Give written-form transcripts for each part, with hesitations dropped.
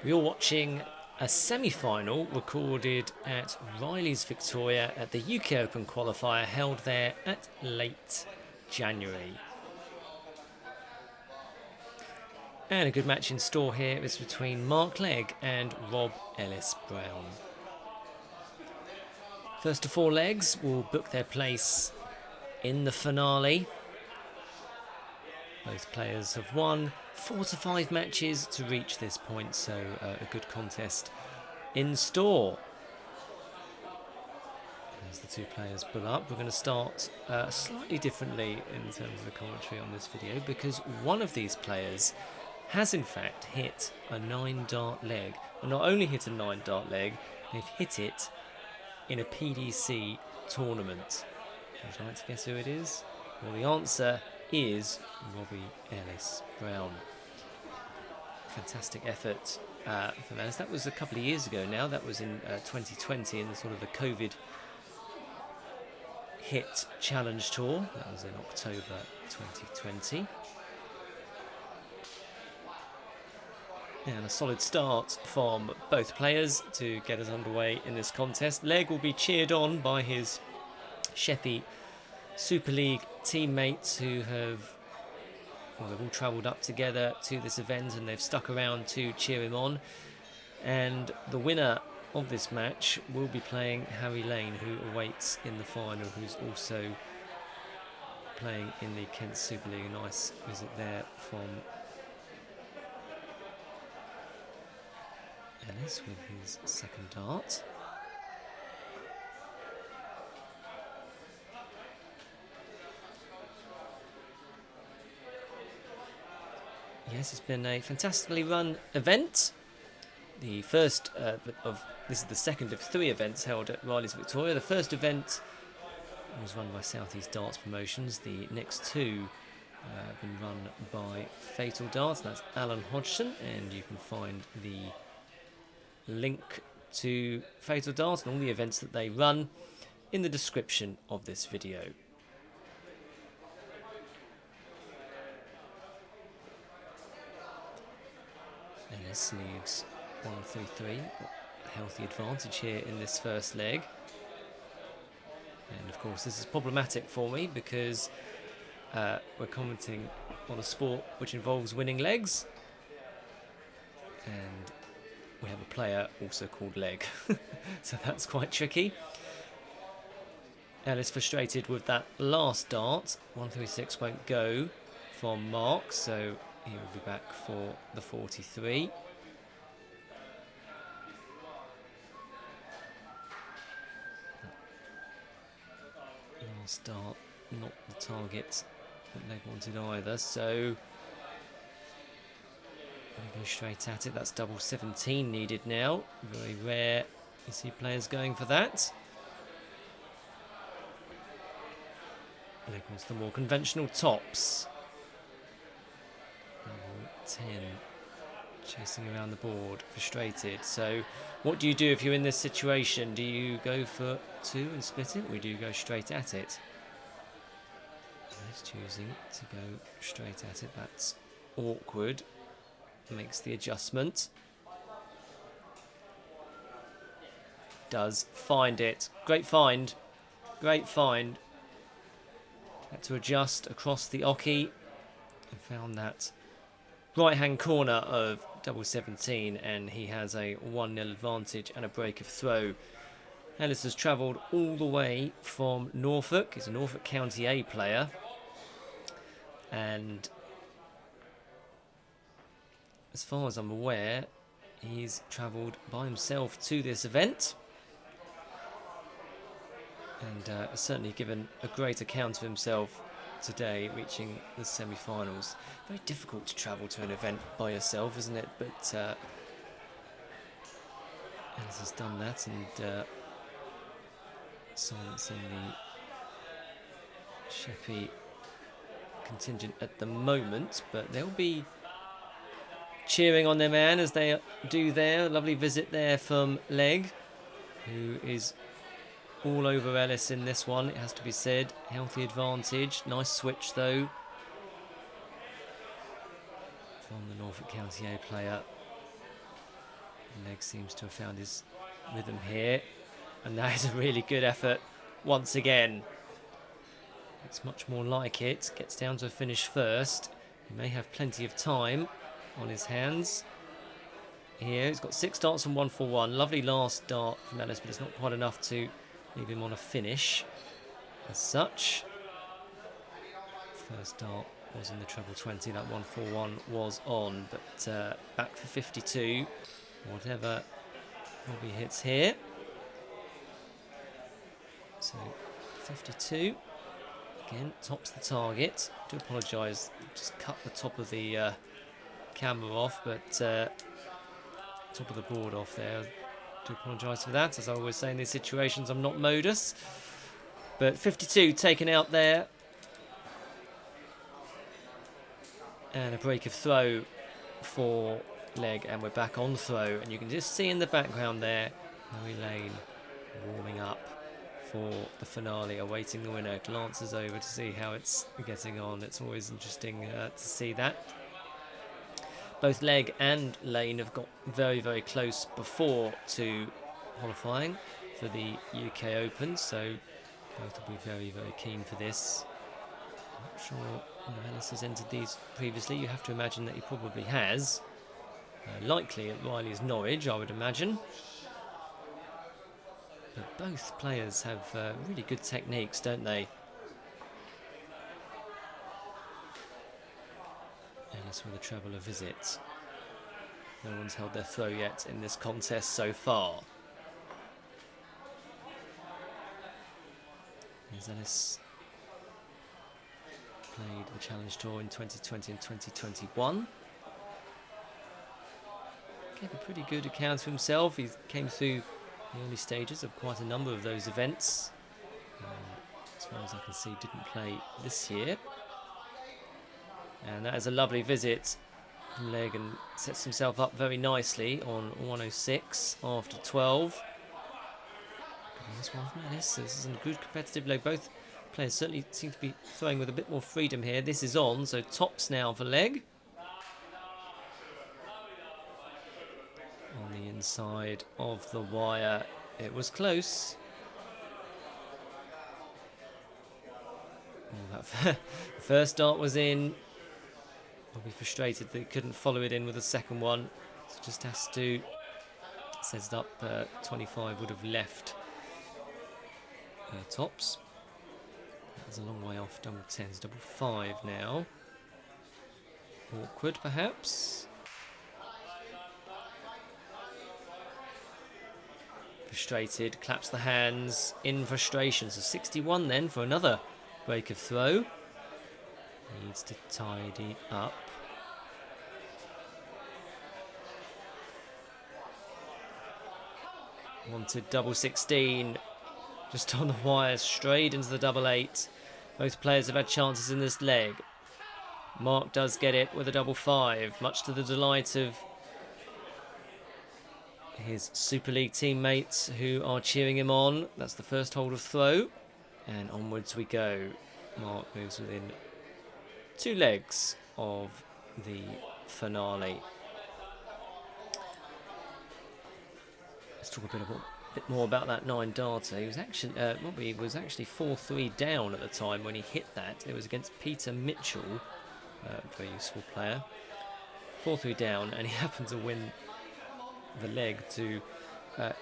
You're watching a semi-final recorded at Riley's Victoria at the UK Open Qualifier held there at late January. And a good match in store here is between Mark Legg and Rob Ellis Brown. First of four legs will book their place in the finale. Both players have won 4 to 5 matches to reach this point, so a good contest in store. As the two players pull up, we're going to start slightly differently in terms of the commentary on this video, because one of these players has in fact hit a 9-dart leg. And not only hit a 9-dart leg, they've hit it in a PDC tournament. Would you like to guess who it is? Well, the answer is Robbie Ellis Brown. Fantastic effort from Ellis. That was a couple of years ago now. That was in 2020 in the sort of the COVID hit challenge tour. That was in October 2020. And a solid start from both players to get us underway in this contest. Legg will be cheered on by his Sheppey Super League teammates who have, well, they've all travelled up together to this event and they've stuck around to cheer him on. And the winner of this match will be playing Harry Lane, who awaits in the final, who's also playing in the Kent Super League. A nice visit there from Ellis with his second dart. Yes, it's been a fantastically run event. The first this is the second of 3 events held at Riley's Victoria. The first event was run by South East Darts Promotions. The next 2 have been run by Fatal Darts. That's Alan Hodgson, and you can find the link to Fatal Darts and all the events that they run in the description of this video. Ellis leaves 1-3-3, got a healthy advantage here in this first leg. And of course this is problematic for me because we're commenting on a sport which involves winning legs, and we have a player also called Legg, so that's quite tricky. Ellis frustrated with that last dart. 136 won't go from Mark, so he will be back for the 43. Last dart, not the target that Legg wanted either, so we go straight at it. That's double 17 needed now. Very rare you see players going for that. Legg wants the more conventional tops. Double 10. Chasing around the board, frustrated. So what do you do if you're in this situation? Do you go for 2 and split it, or do you go straight at it? He's choosing to go straight at it. That's awkward. Makes the adjustment. Does find it. Great find. Great find. Had to adjust across the oki and found that right hand corner of double 17, and he has a 1-0 advantage and a break of throw. Ellis has travelled all the way from Norfolk. He's a Norfolk County A player, and as far as I'm aware, he's travelled by himself to this event, and certainly given a great account of himself today, reaching the semi-finals. Very difficult to travel to an event by yourself, isn't it? But Ellis has done that, and silencing the Sheppey contingent at the moment, but they'll be cheering on their man as they do there. A lovely visit there from Legg, who is all over Ellis in this one, it has to be said. Healthy advantage. Nice switch though from the Norfolk County A player. Legg seems to have found his rhythm here, and that is a really good effort once again. It's much more like it. Gets down to a finish first. He may have plenty of time on his hands. Here, he's got 6 darts and 1 for 1. Lovely last dart from Ellis, but it's not quite enough to leave him on a finish as such. First dart was in the treble 20. That 1 for 1 was on, but back for 52. Whatever Robbie hits here. So 52. Again, tops the target. I do apologise, just cut the top of the camera off, but top of the board off there. I do apologise for that. As I always say in these situations, I'm not modus. But 52 taken out there. And a break of throw for Legg, and we're back on throw. And you can just see in the background there, Harry Lane warming up for the finale, awaiting the winner. Glances over to see how it's getting on. It's always interesting to see that. Both Legg and Lane have got very, very close before to qualifying for the UK Open, so both will be very, very keen for this. I'm not sure whether Ellis has entered these previously. You have to imagine that he probably has. Likely at Riley's Norwich, I would imagine. But both players have really good techniques, don't they? Ellis with a treble a visit. No one's held their throw yet in this contest so far. Here's Ellis. Played the Challenge Tour in 2020 and 2021. Gave a pretty good account of himself. He came through the early stages of quite a number of those events. As far as I can see, didn't play this year. And that is a lovely visit from Legg, and sets himself up very nicely on 106 after 12. Nice one from Ellis. This is a good competitive leg. Both players certainly seem to be throwing with a bit more freedom here. This is on, so tops now for Legg. On the inside of the wire. It was close. Oh, that first dart was in. Probably frustrated that he couldn't follow it in with a second one. So just has to set it up. 25 would have left tops. That's a long way off. Double 10s, double 5 now. Awkward perhaps. Frustrated, claps the hands in frustration. So 61 then for another break of throw. Needs to tidy up. Wanted double 16. Just on the wire, straight into the double 8. Both players have had chances in this leg. Mark does get it with a double 5, much to the delight of his Super League teammates who are cheering him on. That's the first hold of throw. And onwards we go. Mark moves within 2 legs of the finale. Let's talk a bit more about that 9-darter. He was actually Robbie was actually 4-3 down at the time when he hit that. It was against Peter Mitchell, very useful player. 4-3 down, and he happened to win the leg to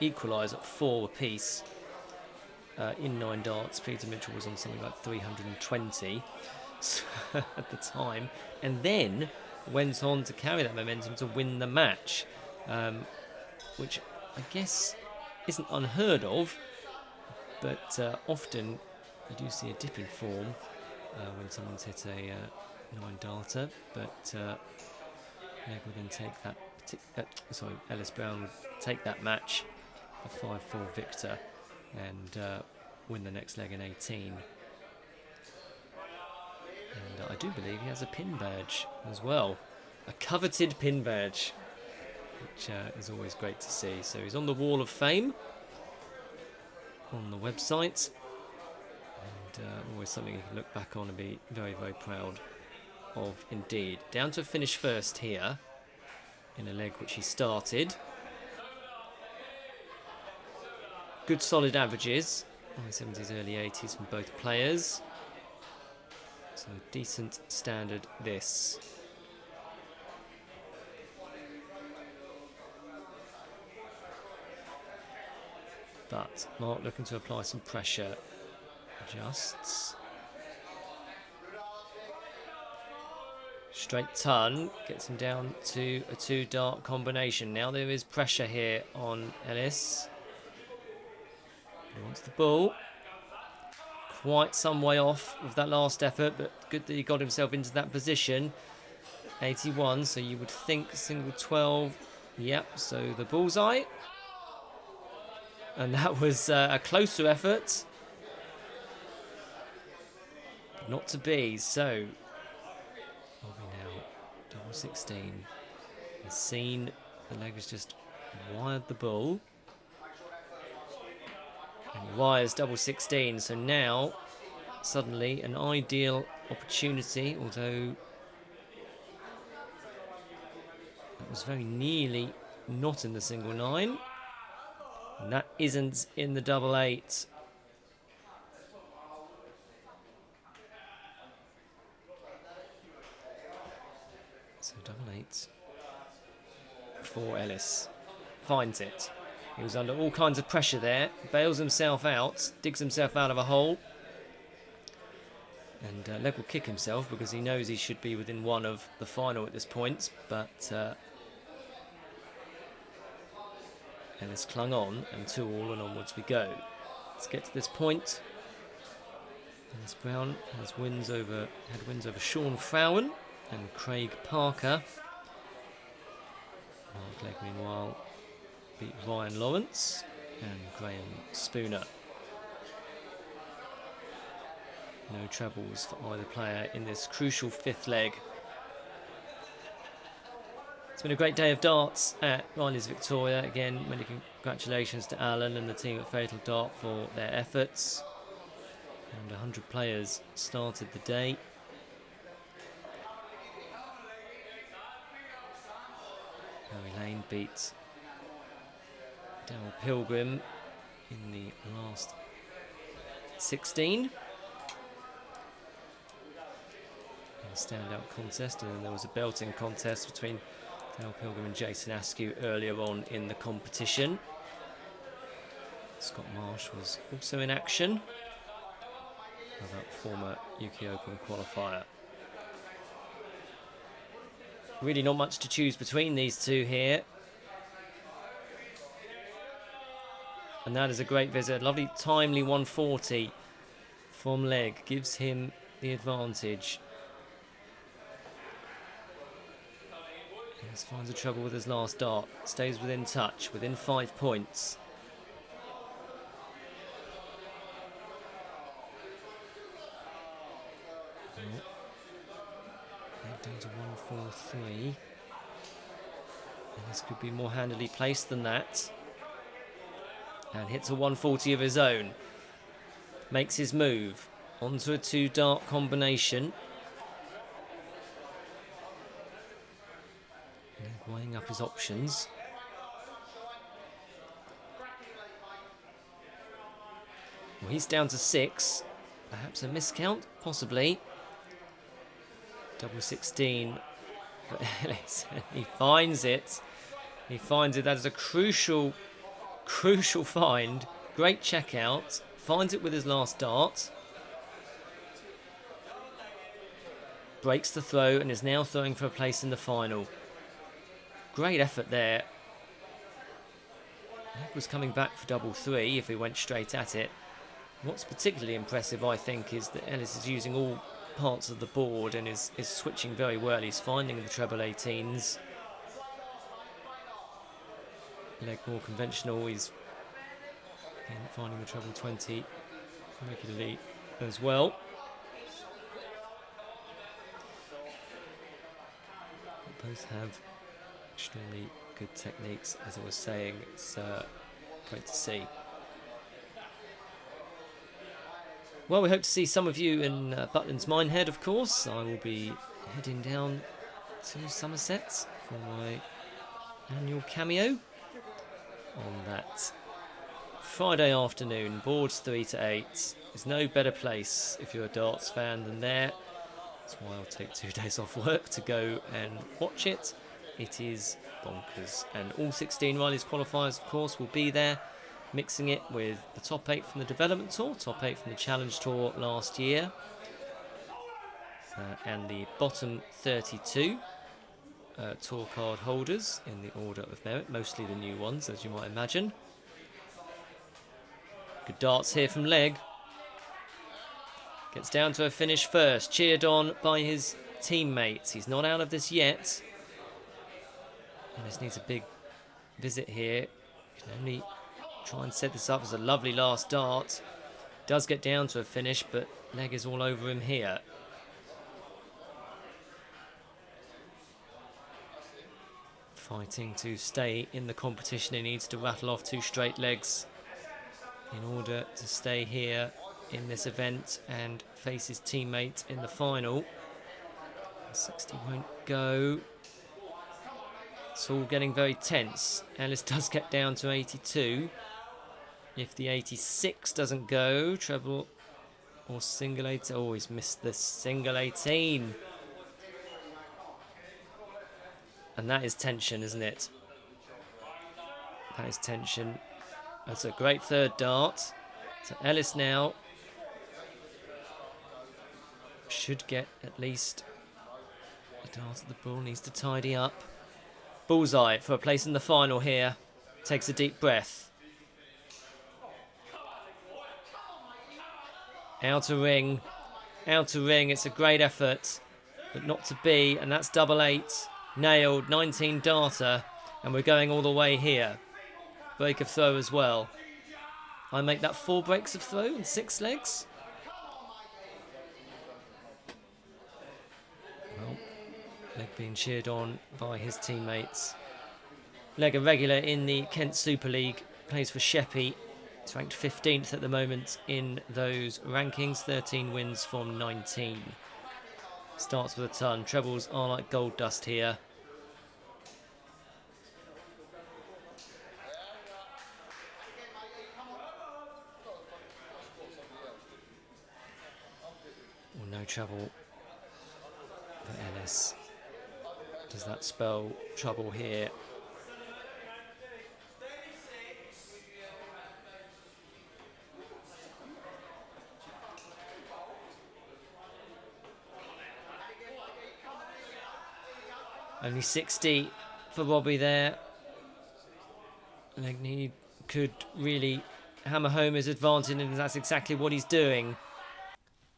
equalise at 4 apiece in 9 darts. Peter Mitchell was on something like 320 at the time, and then went on to carry that momentum to win the match, which I guess isn't unheard of, but often you do see a dip in form when someone's hit a 9-darter, but Legg will then take that. Ellis Brown would take that match, a 5-4 victor, and win the next leg in 18. And I do believe he has a pin badge as well, a coveted pin badge, which is always great to see. So he's on the Wall of Fame on the website, and always something you can look back on and be very, very proud of indeed. Down to finish first here in a leg which he started. good solid averages. High 70s, early 80s from both players. So decent standard this. But Mark looking to apply some pressure. Adjusts. Straight ton. Gets him down to a 2-dart combination. Now there is pressure here on Ellis. He wants the ball. Quite some way off of that last effort, but good that he got himself into that position. 81, so you would think single 12. Yep, so the bullseye. And that was a closer effort. But not to be, so Robbie now, double 16. He's seen the Legg has just wired the ball. And he wires double 16, so now suddenly an ideal opportunity, although that was very nearly not in the single 9. And that isn't in the double 8. So double 8 for Ellis. Finds it. He was under all kinds of pressure there. Bails himself out. Digs himself out of a hole. And Legg will kick himself because he knows he should be within 1 of the final at this point. But Ellis clung on, and 2-all, and onwards we go. Let's get to this point. Dennis Brown had wins over Sean Frowen and Craig Parker. Mark Legg, meanwhile, beat Ryan Lawrence and Graham Spooner. No trebles for either player in this crucial 5th leg. It's been a great day of darts at Riley's Victoria. Again, many congratulations to Alan and the team at Fatal Dart for their efforts. And 100 players started the day. Harry Lane beat Darryl Pilgrim in the last 16. A standout contest, and then there was a belting contest between Darryl Pilgrim and Jason Askew earlier on in the competition. Scott Marsh was also in action. Another former UK Open qualifier. Really not much to choose between these two here. And that is a great visit. Lovely timely 140 from Legg. Gives him the advantage. Ellis finds a trouble with his last dart. Stays within touch, within 5 points. Down to 143. Ellis could be more handily placed than that. And hits a 140 of his own. Makes his move onto a 2-dart combination. Weighing up his options. Well, he's down to 6. Perhaps a miscount, possibly. Double 16 for Ellis. He finds it. He finds it. That is a crucial find. Great check out. Finds it with his last dart. Breaks the throw and is now throwing for a place in the final. Great effort there. Legg was coming back for double 3 if he went straight at it. What's particularly impressive, I think, is that Ellis is using all parts of the board and is switching very well. He's finding the treble 18s. Legg more conventional. He's again finding the treble 20 regularly as well. Both have extremely good techniques, as I was saying. It's great to see. Well, we hope to see some of you in Butlins Minehead, of course. I will be heading down to Somerset for my annual cameo on that Friday afternoon, boards 3 to 8. There's no better place if you're a darts fan than there. That's why I'll take 2 days off work to go and watch it. It is bonkers. And all 16 Riley's qualifiers, of course, will be there, mixing it with the top 8 from the Development Tour, top 8 from the Challenge Tour last year, and the bottom 32 tour card holders in the order of merit, mostly the new ones, as you might imagine. Good darts here from Legg. Gets down to a finish first, cheered on by his teammates. He's not out of this yet. And this needs a big visit here. Can only try and set this up as a lovely last dart. Does get down to a finish, but Legg is all over him here. Fighting to stay in the competition. He needs to rattle off 2 straight legs in order to stay here in this event and face his teammate in the final. 60 won't go. It's all getting very tense. Ellis does get down to 82. If the 86 doesn't go, treble or single 18. Oh, he's missed the single 18. And that is tension, isn't it? That is tension. That's a great third dart. So Ellis now should get at least a dart at the ball. Needs to tidy up. Bullseye for a place in the final here. Takes a deep breath. Outer ring. Outer ring. It's a great effort, but not to be. And that's double 8. Nailed. 19 darter. And we're going all the way here. Break of throw as well. I make that 4 breaks of throw and 6 legs. Well, Legg being cheered on by his teammates. Legg, a regular in the Kent Super League, plays for Sheppey. He's ranked 15th at the moment in those rankings, 13 wins from 19. Starts with a ton. Trebles are like gold dust here. No trouble for Ellis. Does that spell trouble here? Only 60 for Robbie there. Legg could really hammer home his advantage, and that's exactly what he's doing.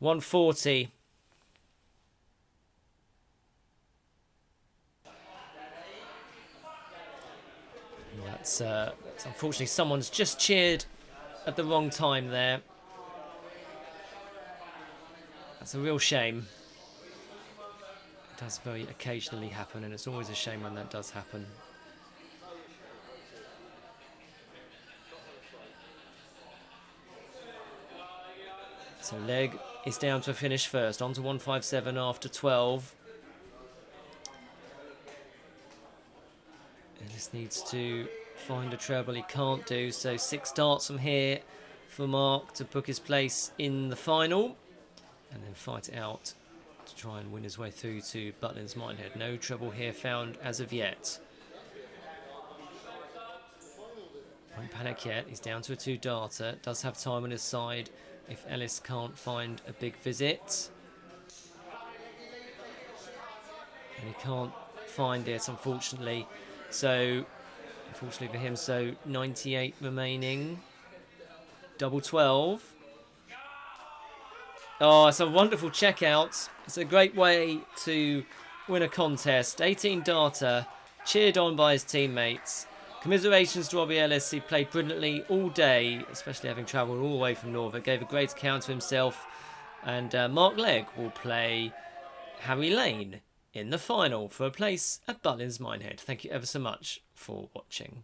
140. That's unfortunately someone's just cheered at the wrong time there. That's a real shame. It does very occasionally happen, and it's always a shame when that does happen. So Legg is down to a finish first, on to 157 after 12. Ellis needs to find a treble, he can't do, so 6 darts from here for Mark to book his place in the final. And then fight it out to try and win his way through to Butlin's Minehead. No treble here found as of yet. Won't panic yet, he's down to a 2 darter, does have time on his side if Ellis can't find a big visit. And he can't find it, unfortunately. So, unfortunately for him, so 98 remaining. Double 12. Oh, it's a wonderful checkout. It's a great way to win a contest. 18 darter, cheered on by his teammates. Commiserations to Robbie Ellis. He played brilliantly all day, especially having travelled all the way from Norfolk. Gave a great account to himself. And Mark Legg will play Harry Lane in the final for a place at Butlin's Minehead. Thank you ever so much for watching.